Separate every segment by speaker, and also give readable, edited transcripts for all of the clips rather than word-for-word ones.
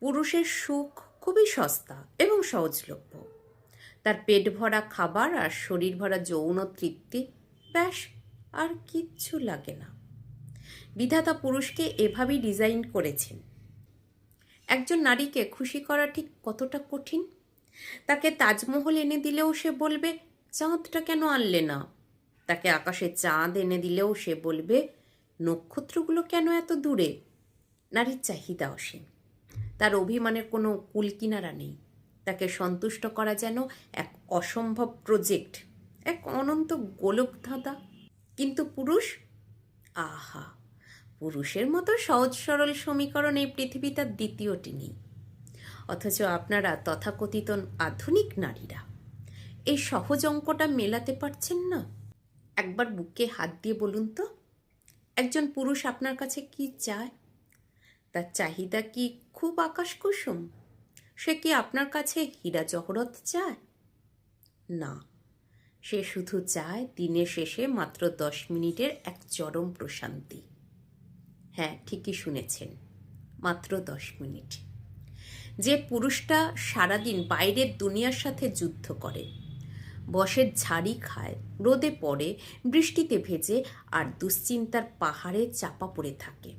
Speaker 1: পুরুষের সুখ খুবই সস্তা এবং সহজলভ্য। তার পেট ভরা খাবার আর শরীর ভরা যৌন তৃপ্তি, ব্যাস, আর কিচ্ছু লাগে না। বিধাতা পুরুষকে এভাবেই ডিজাইন করেছেন। একজন নারীকে খুশি করা ঠিক কতটা কঠিন! তাকে তাজমহল এনে দিলেও সে বলবে, চাঁদটা কেন আনলে না? তাকে আকাশে চাঁদ এনে দিলেও সে বলবে, নক্ষত্রগুলো কেন এত দূরে? নারীর চাহিদা অসীম, তার অভিমানের কোনো কুলকিনারা নেই। তাকে সন্তুষ্ট করা যেন এক অসম্ভব প্রজেক্ট, এক অনন্ত গোলকধাঁধা। কিন্তু পুরুষ, আহা, পুরুষের মতো সহজ সরল সমীকরণ এই পৃথিবীতে দ্বিতীয়টি নেই। অথচ আপনারা তথাকথিত আধুনিক নারীরা এই সহজ অঙ্কটা মেলাতে পারছেন না। একবার বুকে হাত দিয়ে বলুন তো, একজন পুরুষ আপনার কাছে কি চায়? তার চাহিদা কি খুব আকাশকুসুম? সে কি আপনার কাছে হীরা জহরত চায়? না, সে শুধু চায় দিনের শেষে মাত্র 10 মিনিটের এক চরম প্রশান্তি। হ্যাঁ, ঠিকই শুনেছেন, মাত্র 10 মিনিট। যে পুরুষটা সারাদিন বাইরের দুনিয়ার সাথে যুদ্ধ করে, বসের ঝাড়ি খায়, রোদে পড়ে, বৃষ্টিতে ভেজে আর দুশ্চিন্তার পাহাড়ে চাপা পড়ে থাকে,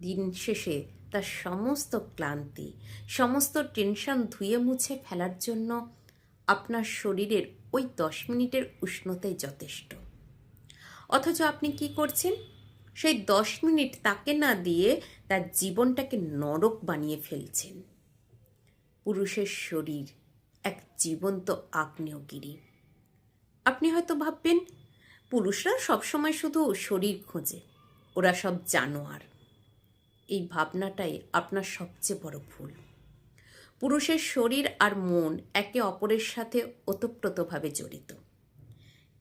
Speaker 1: দিন শেষে তার সমস্ত ক্লান্তি, সমস্ত টেনশন ধুয়ে মুছে ফেলার জন্য আপনার শরীরের ওই 10 মিনিটের উষ্ণতাই যথেষ্ট। অথচ আপনি কি করছেন? সেই 10 মিনিট তাকে না দিয়ে তার জীবনটাকে নরক বানিয়ে ফেলছেন। পুরুষের শরীর এক জীবন্ত আগ্নেয়গিরি। আপনি হয়তো ভাববেন, পুরুষরা সবসময় শুধু শরীর খোঁজে, ওরা সব জানোয়ার। এই ভাবনাটাই আপনার সবচেয়ে বড় ভুল। পুরুষের শরীর আর মন একে অপরের সাথে ওতপ্রোতভাবে জড়িত।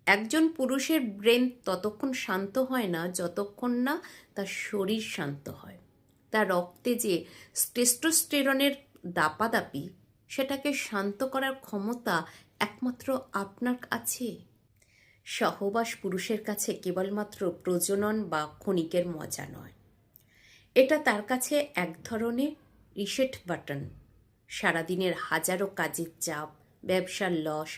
Speaker 1: একজন পুরুষের ব্রেন ততক্ষণ শান্ত হয় না যতক্ষণ না তার শরীর শান্ত হয়। তার রক্তে যে টেস্টোস্টেরনের দাপাদাপি, সেটাকে শান্ত করার ক্ষমতা একমাত্র আপনার আছে। সহবাস পুরুষের কাছে কেবলমাত্র প্রজনন বা ক্ষণিকের মজা নয়, এটা তার কাছে এক ধরনের রিসেট বাটন। সারাদিনের হাজারো কাজের চাপ, ব্যবসার লস,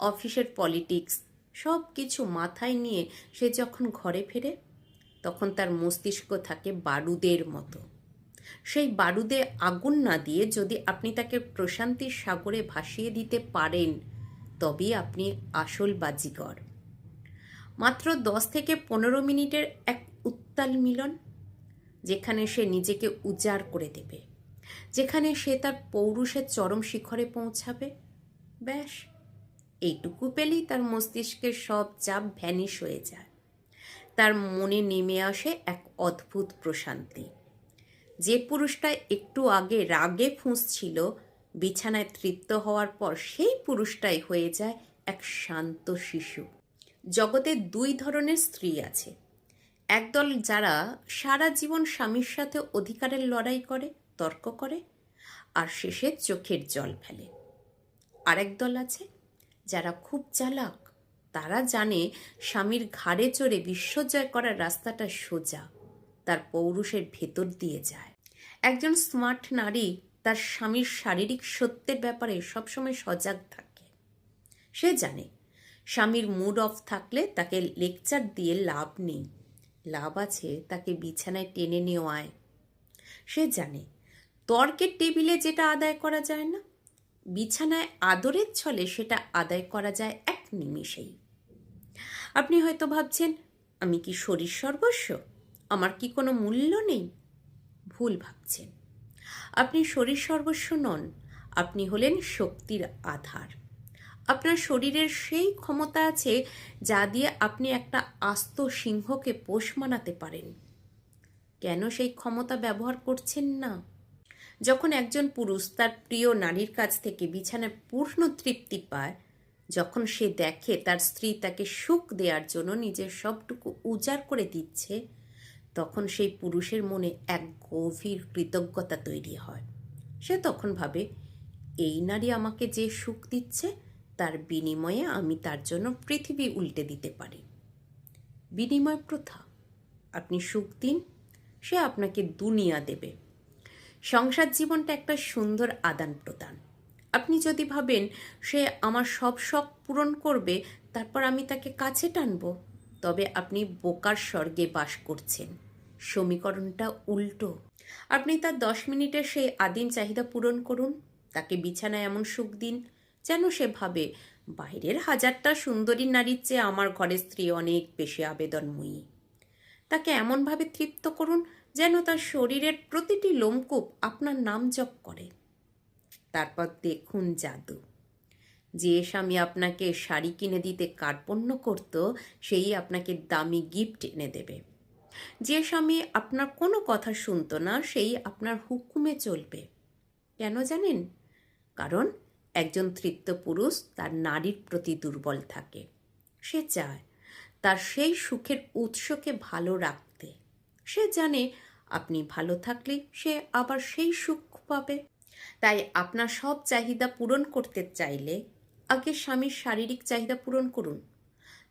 Speaker 1: অফিসের পলিটিক্স সব কিছু মাথায় নিয়ে সে যখন ঘরে ফেরে, তখন তার মস্তিষ্ক থাকে বারুদের মতো। সেই বারুদে আগুন না দিয়ে যদি আপনি তাকে প্রশান্তির সাগরে ভাসিয়ে দিতে পারেন, তবেই আপনি আসল বাজিগর। মাত্র 10 থেকে 15 মিনিটের এক উত্তাল মিলন, যেখানে সে নিজেকে উজাড় করে দেবে, যেখানে সে তার পৌরুষের চরম শিখরে পৌঁছাবে, ব্যাস, এইটুকু পেলেই তার মস্তিষ্কের সব চাপ ভ্যানিশ হয়ে যায়। তার মনে নেমে আসে এক অদ্ভুত প্রশান্তি। যে পুরুষটা একটু আগে রাগে ফুঁসছিল, বিছানায় তৃপ্ত হওয়ার পর সেই পুরুষটাই হয়ে যায় এক শান্ত শিশু। জগতে 2 ধরনের স্ত্রী আছে। একদল যারা সারা জীবন স্বামীর সাথে অধিকারের লড়াই করে, তর্ক করে, আর শেষে চোখের জল ফেলে। আরেক দল আছে যারা খুব চালাক। তারা জানে স্বামীর ঘাড়ে চড়ে বিশ্বজয় করার রাস্তাটা সোজা, তার পৌরুষের ভেতর দিয়ে যায়। একজন স্মার্ট নারী তার স্বামীর শারীরিক সত্যের ব্যাপারে সবসময় সজাগ থাকে। সে জানে স্বামীর মুড অফ থাকলে তাকে লেকচার দিয়ে লাভ নেই, লাভ আছে তাকে বিছানায় টেনে নেওয়ায়। সে জানে তর্কের টেবিলে যেটা আদায় করা যায় না, বিছানায় আদরের ছলে সেটা আদায় করা যায় এক নিমিষেই। আপনি হয়তো ভাবছেন, আমি কি শরীর সর্বস্ব? আমার কি কোনো মূল্য নেই? ভুল ভাবছেন। আপনি শরীর সর্বস্ব নন, আপনি হলেন শক্তির আধার। আপনার শরীরের সেই ক্ষমতা আছে যা দিয়ে আপনি একটা আস্ত সিংহকে পোষ মানাতে পারেন। কেন সেই ক্ষমতা ব্যবহার করছেন না? যখন একজন পুরুষ তার প্রিয় নারীর কাছ থেকে বিছানায় পূর্ণ তৃপ্তি পায়, যখন সে দেখে তার স্ত্রী তাকে সুখ দেওয়ার জন্য নিজের সবটুকু উজাড় করে দিচ্ছে, তখন সেই পুরুষের মনে এক গভীর কৃতজ্ঞতা তৈরি হয়। সে তখন ভাবে, এই নারী আমাকে যে সুখ দিচ্ছে, তার বিনিময়ে আমি তার জন্য পৃথিবী উল্টে দিতে পারি। বিনিময় প্রথা। আপনি সুখ দিন, সে আপনাকে দুনিয়া দেবে। সংসার জীবনটা একটা সুন্দর আদান প্রদান। আপনি যদি ভাবেন সে আমার সব শখ পূরণ করবে, তারপর আমি তাকে কাছে টানব, তবে আপনি বোকার স্বর্গে বাস করছেন। সমীকরণটা উল্টো। আপনি তার 10 মিনিটের সেই আদিম চাহিদা পূরণ করুন। তাকে বিছানায় এমন সুখ দিন যেন সে ভাবে, বাইরের হাজারটা সুন্দরী নারীর চেয়ে আমার ঘরের স্ত্রী অনেক বেশি আবেদনময়ী। তাকে এমনভাবে তৃপ্ত করুন যেন তার শরীরের প্রতিটি লোমকূপ আপনার নাম জপ করে। তারপর দেখুন জাদু। যে স্বামী আপনাকে শাড়ি কিনে দিতে কার্পণ্য করত, সেই আপনাকে দামি গিফট এনে দেবে। যে স্বামী আপনার কোনো কথা শুনতো না, সেই আপনার হুকুমে চলবে। কেন জানেন? কারণ একজন তৃপ্ত পুরুষ তার নারীর প্রতি দুর্বল থাকে। সে চায় তার সেই সুখের উৎসকে ভালো রাখতে। সে জানে আপনি ভালো থাকলে সে আবার সেই সুখ পাবে। তাই আপনার সব চাহিদা পূরণ করতে চাইলে আগে স্বামীর শারীরিক চাহিদা পূরণ করুন।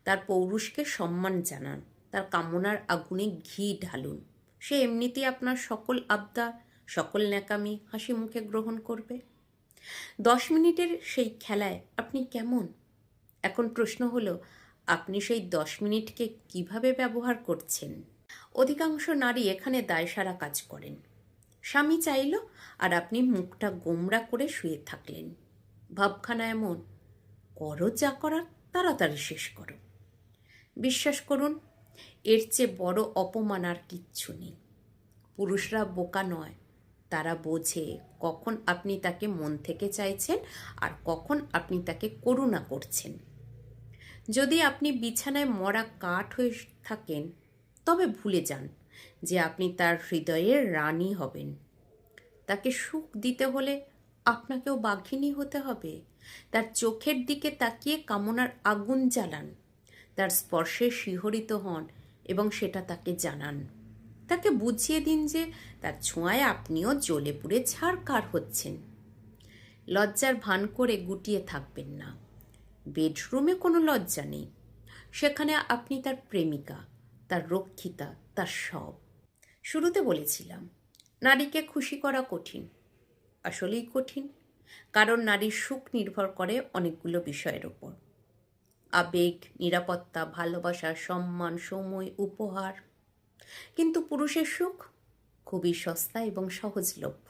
Speaker 1: তার পৌরুষকে সম্মান জানান, তার কামনার আগুনে ঘি ঢালুন। সে এমনিতেই আপনার সকল আবদার, সকল ন্যাকামি হাসি মুখে গ্রহণ করবে। 10 মিনিটের সেই খেলায় আপনি কেমন? এখন প্রশ্ন হলো, আপনি সেই 10 মিনিটকে কিভাবে ব্যবহার করছেন? অধিকাংশ নারী এখানে দায়সারা কাজ করেন। স্বামী চাইল আর আপনি মুখটা গোমড়া করে শুয়ে থাকলেন। ভাবখানা এমন, করো যা করার, তাড়াতাড়ি শেষ করো। বিশ্বাস করুন, এর চেয়ে বড় অপমান আর কিচ্ছু নেই। পুরুষরা বোকা নয়, তারা বোঝে কখন আপনি তাকে মন থেকে চাইছেন আর কখন আপনি তাকে করুণা করছেন। যদি আপনি বিছানায় মরা কাঠ হয়ে থাকেন, তবে ভুলে যান যে আপনি তার হৃদয়ের রানী হবেন। তাকে সুখ দিতে হলে আপনাকেও বাঘিনী হতে হবে। তার চোখের দিকে তাকিয়ে কামনার আগুন জ্বালান, তার স্পর্শে শিহরিত হন এবং সেটা তাকে জানান। তাকে বুঝিয়ে দিন যে তার ছোঁয়ায় আপনিও জ্বলে পুড়ে ছারখার হচ্ছেন। লজ্জার ভান করে গুটিয়ে থাকবেন না। বেডরুমে কোনো লজ্জা নেই। সেখানে আপনি তার প্রেমিকা, তার রক্ষিতা, তার সব। শুরুতে বলেছিলাম, নারীকে খুশি করা কঠিন। আসলেই কঠিন, কারণ নারীর সুখ নির্ভর করে অনেকগুলো বিষয়ের ওপর: আবেগ, নিরাপত্তা, ভালোবাসা, সম্মান, সময়, উপহার। কিন্তু পুরুষের সুখ খুবই সস্তা এবং সহজলভ্য।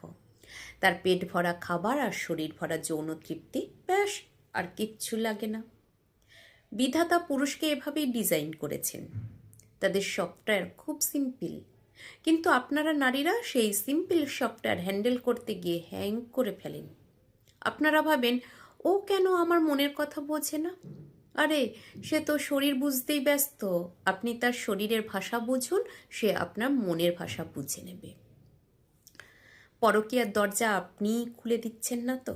Speaker 1: তার পেট ভরা খাবার আর শরীর ভরা যৌন তৃপ্তি, ব্যাস, আর কিচ্ছু লাগে না। বিধাতা পুরুষকে এভাবেই ডিজাইন করেছেন। তাদের সফটওয়্যার খুব সিম্পল, কিন্তু আপনারা নারীরা সেই সিম্পল সফটওয়্যার হ্যান্ডেল করতে গিয়ে হ্যাং করে ফেলেন। আপনারা ভাবেন, ও কেন আমার মনের কথা বোঝে না? আরে, সে তো শরীর বুঝতেই ব্যস্ত। আপনি তার শরীরের ভাষা বুঝুন, সে আপনার মনের ভাষা বুঝে নেবে। পরকীয়ার দরজা আপনি খুলে দিচ্ছেন না তো?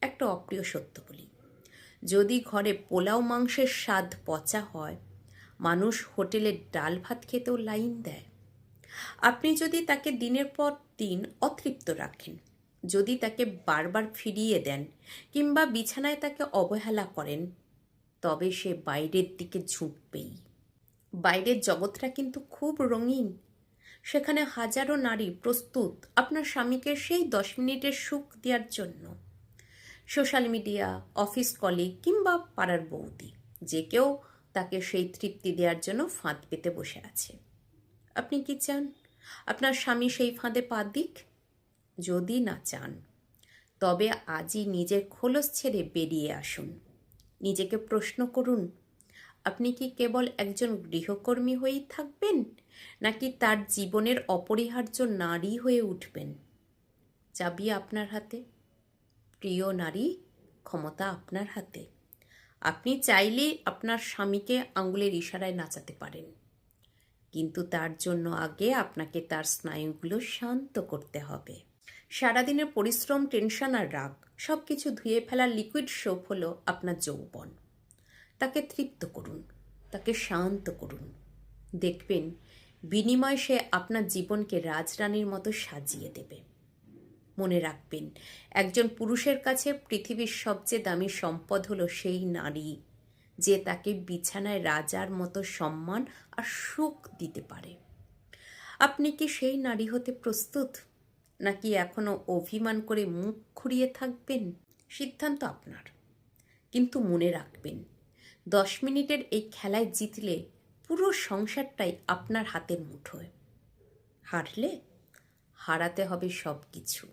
Speaker 1: একটা অপ্রিয় সত্য বলি, যদি ঘরে পোলাও মাংসের স্বাদ পচা হয়, মানুষ হোটেলের ডাল ভাত খেতেও লাইন দেয়। আপনি যদি তাকে দিনের পর দিন অতৃপ্ত রাখেন, যদি তাকে বারবার ফিরিয়ে দেন কিংবা বিছানায় তাকে অবহেলা করেন, তবে সে বাইরের দিকে ঝুঁকবেই। বাইরের জগৎটা কিন্তু খুব রঙিন। সেখানে হাজারো নারী প্রস্তুত আপনার স্বামীকে সেই 10 মিনিটের সুখ দেওয়ার জন্য। সোশ্যাল মিডিয়া, অফিস কলিগ কিংবা পাড়ার বৌদি, যে কেউ তাকে সেই তৃপ্তি দেওয়ার জন্য ফাঁদ পেতে বসে আছে। আপনি কি চান আপনার স্বামী সেই ফাঁদে পা দিক? যদি না চান, তবে আজই নিজের খোলস ছেড়ে বেরিয়ে আসুন। নিজেকে প্রশ্ন করুন, আপনি কি কেবল একজন গৃহকর্মী হয়েই থাকবেন, নাকি তার জীবনের অপরিহার্য নারী হয়ে উঠবেন? চাবি আপনার হাতে। প্রিয় নারী, ক্ষমতা আপনার হাতে। আপনি চাইলেই আপনার স্বামীকে আঙুলের ইশারায় নাচাতে পারেন, কিন্তু তার জন্য আগে আপনাকে তার স্নায়ুগুলো শান্ত করতে হবে। সারাদিনের পরিশ্রম, টেনশন আর রাগ সব কিছু ধুয়ে ফেলার লিকুইড সোপ হলো আপনার যৌবন। তাকে তৃপ্ত করুন, তাকে শান্ত করুন। দেখবেন বিনিময়ে সে আপনার জীবনকে রাজরানীর মতো সাজিয়ে দেবে। মনে রাখবেন, একজন পুরুষের কাছে পৃথিবীর সবচেয়ে দামি সম্পদ হলো সেই নারী, যে তাকে বিছানায় রাজার মতো সম্মান আর সুখ দিতে পারে। আপনি কি সেই নারী হতে প্রস্তুত? নাকি এখনও অভিমান করে মুখ ঘুরিয়ে থাকবেন? সিদ্ধান্ত আপনার। কিন্তু মনে রাখবেন, 10 মিনিটের এই খেলায় জিতলে পুরো সংসারটাই আপনার হাতের মুঠোয়। হারলে হারাতে হবে সব কিছু।